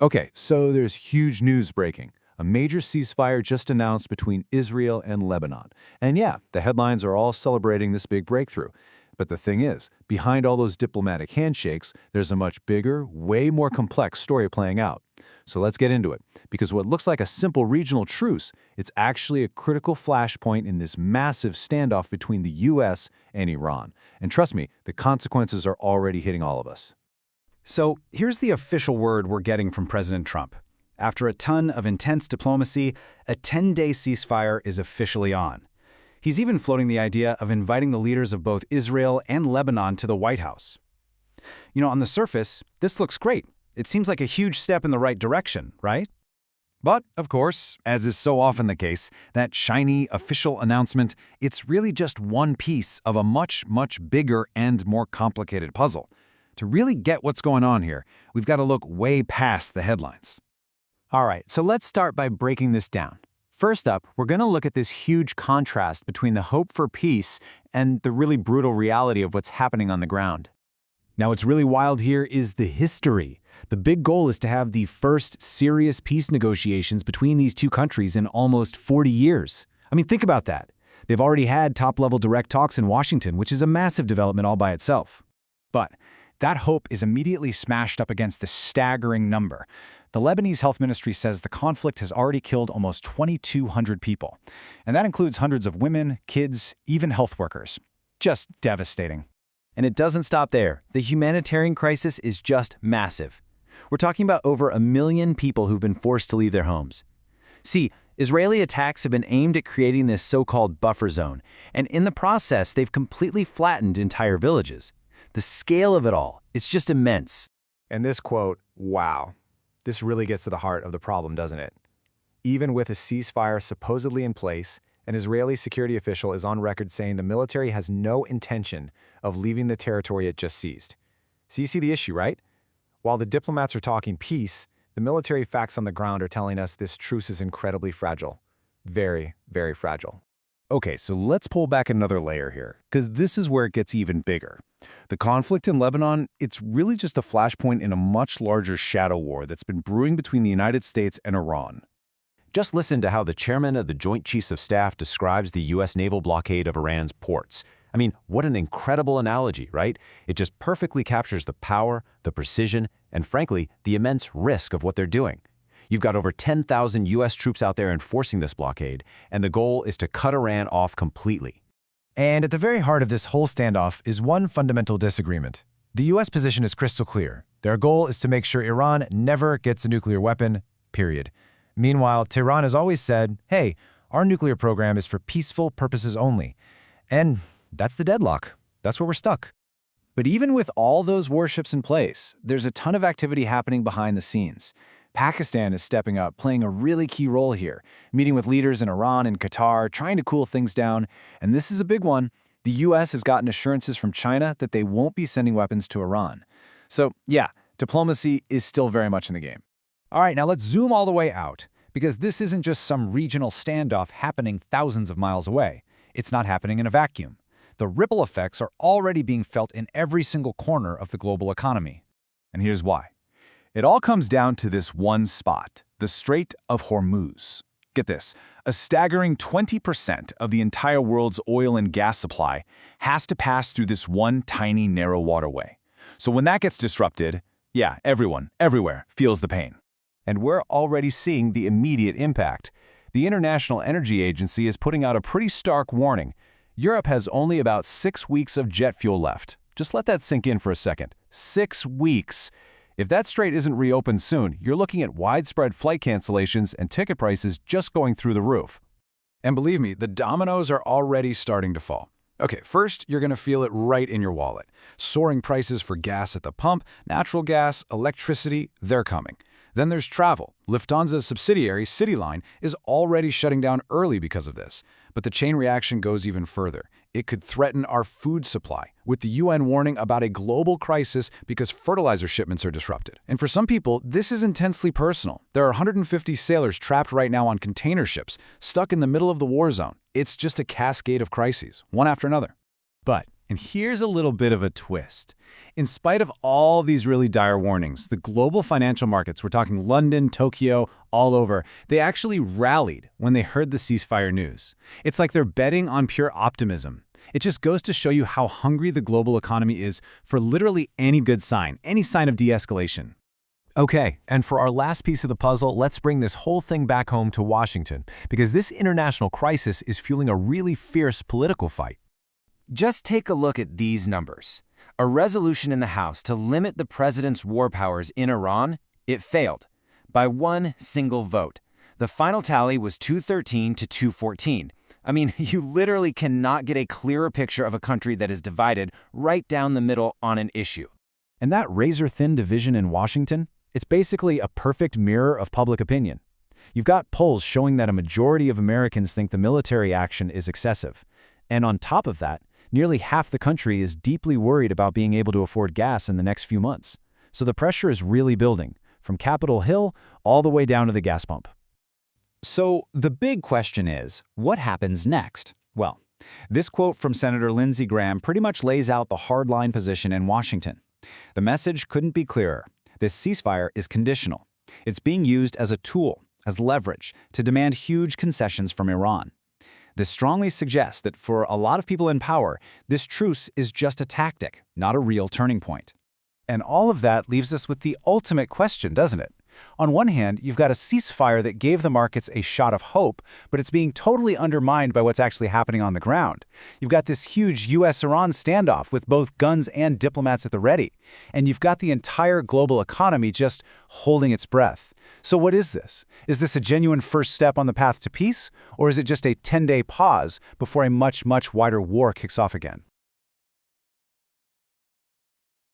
Okay, so there's huge news breaking. A major ceasefire just announced between Israel and Lebanon. And yeah, the headlines are all celebrating this big breakthrough. But the thing is, behind all those diplomatic handshakes, there's a much bigger, way more complex story playing out. So let's get into it, because what looks like a simple regional truce, it's actually a critical flashpoint in this massive standoff between the US and Iran. And trust me, the consequences are already hitting all of us. So here's the official word we're getting from President Trump. After a ton of intense diplomacy, a 10-day ceasefire is officially on. He's even floating the idea of inviting the leaders of both Israel and Lebanon to the White House. On the surface, this looks great. It seems like a huge step in the right direction, right? But, of course, as is so often the case, that shiny official announcement, it's really just one piece of a much, much bigger and more complicated puzzle. To really get what's going on here, we've got to look way past the headlines. All right, so let's start by breaking this down. First up, we're going to look at this huge contrast between the hope for peace and the really brutal reality of what's happening on the ground. Now, what's really wild here is the history. The big goal is to have the first serious peace negotiations between these two countries in almost 40 years. I mean, think about that. They've already had top-level direct talks in Washington, which is a massive development all by itself. But that hope is immediately smashed up against the staggering number. The Lebanese Health Ministry says the conflict has already killed almost 2,200 people. And that includes hundreds of women, kids, even health workers. Just devastating. And it doesn't stop there. The humanitarian crisis is just massive. We're talking about over 1 million people who've been forced to leave their homes. See, Israeli attacks have been aimed at creating this so-called buffer zone, and in the process, they've completely flattened entire villages. The scale of it all, it's just immense. And this quote, wow, this really gets to the heart of the problem, doesn't it? Even with a ceasefire supposedly in place, an Israeli security official is on record saying the military has no intention of leaving the territory it just seized. So you see the issue, right? While the diplomats are talking peace, the military facts on the ground are telling us this truce is incredibly fragile. Very, very fragile. Okay, so let's pull back another layer here, because this is where it gets even bigger. The conflict in Lebanon, it's really just a flashpoint in a much larger shadow war that's been brewing between the United States and Iran. Just listen to how the chairman of the Joint Chiefs of Staff describes the U.S. naval blockade of Iran's ports. I mean, what an incredible analogy, right? It just perfectly captures the power, the precision, and frankly, the immense risk of what they're doing. You've got over 10,000 U.S. troops out there enforcing this blockade, and the goal is to cut Iran off completely. And at the very heart of this whole standoff is one fundamental disagreement. The U.S. position is crystal clear. Their goal is to make sure Iran never gets a nuclear weapon, period. Meanwhile, Tehran has always said, hey, our nuclear program is for peaceful purposes only. And that's the deadlock. That's where we're stuck. But even with all those warships in place, there's a ton of activity happening behind the scenes. Pakistan is stepping up, playing a really key role here, meeting with leaders in Iran and Qatar, trying to cool things down. And this is a big one. The U.S. has gotten assurances from China that they won't be sending weapons to Iran. So, yeah, diplomacy is still very much in the game. All right, now let's zoom all the way out, because this isn't just some regional standoff happening thousands of miles away. It's not happening in a vacuum. The ripple effects are already being felt in every single corner of the global economy. And here's why. It all comes down to this one spot, the Strait of Hormuz. Get this, a staggering 20% of the entire world's oil and gas supply has to pass through this one tiny narrow waterway. So when that gets disrupted, yeah, everyone, everywhere, feels the pain. And we're already seeing the immediate impact. The International Energy Agency is putting out a pretty stark warning. Europe has only about 6 weeks of jet fuel left. Just let that sink in for a second. 6 weeks. If that strait isn't reopened soon, you're looking at widespread flight cancellations and ticket prices just going through the roof. And believe me, the dominoes are already starting to fall. Okay, first, you're going to feel it right in your wallet. Soaring prices for gas at the pump, natural gas, electricity, they're coming. Then there's travel. Lufthansa's subsidiary, CityLine, is already shutting down early because of this. But the chain reaction goes even further. It could threaten our food supply, with the UN warning about a global crisis because fertilizer shipments are disrupted. And for some people, this is intensely personal. There are 150 sailors trapped right now on container ships, stuck in the middle of the war zone. It's just a cascade of crises, one after another. But And here's a little bit of a twist. In spite of all these really dire warnings, the global financial markets, we're talking London, Tokyo, all over, they actually rallied when they heard the ceasefire news. It's like they're betting on pure optimism. It just goes to show you how hungry the global economy is for literally any good sign, any sign of de-escalation. Okay, and for our last piece of the puzzle, let's bring this whole thing back home to Washington, because this international crisis is fueling a really fierce political fight. Just take a look at these numbers. A resolution in the House to limit the president's war powers in Iran, it failed by one single vote. The final tally was 213 to 214. I mean, you literally cannot get a clearer picture of a country that is divided right down the middle on an issue. And that razor-thin division in Washington, it's basically a perfect mirror of public opinion. You've got polls showing that a majority of Americans think the military action is excessive. And on top of that, nearly half the country is deeply worried about being able to afford gas in the next few months. So the pressure is really building, from Capitol Hill all the way down to the gas pump. So the big question is, what happens next? Well, this quote from Senator Lindsey Graham pretty much lays out the hardline position in Washington. The message couldn't be clearer. This ceasefire is conditional. It's being used as a tool, as leverage, to demand huge concessions from Iran. This strongly suggests that for a lot of people in power, this truce is just a tactic, not a real turning point. And all of that leaves us with the ultimate question, doesn't it? On one hand, you've got a ceasefire that gave the markets a shot of hope, but it's being totally undermined by what's actually happening on the ground. You've got this huge US-Iran standoff with both guns and diplomats at the ready. And you've got the entire global economy just holding its breath. So what is this? Is this a genuine first step on the path to peace? Or is it just a 10-day pause before a much, much wider war kicks off again?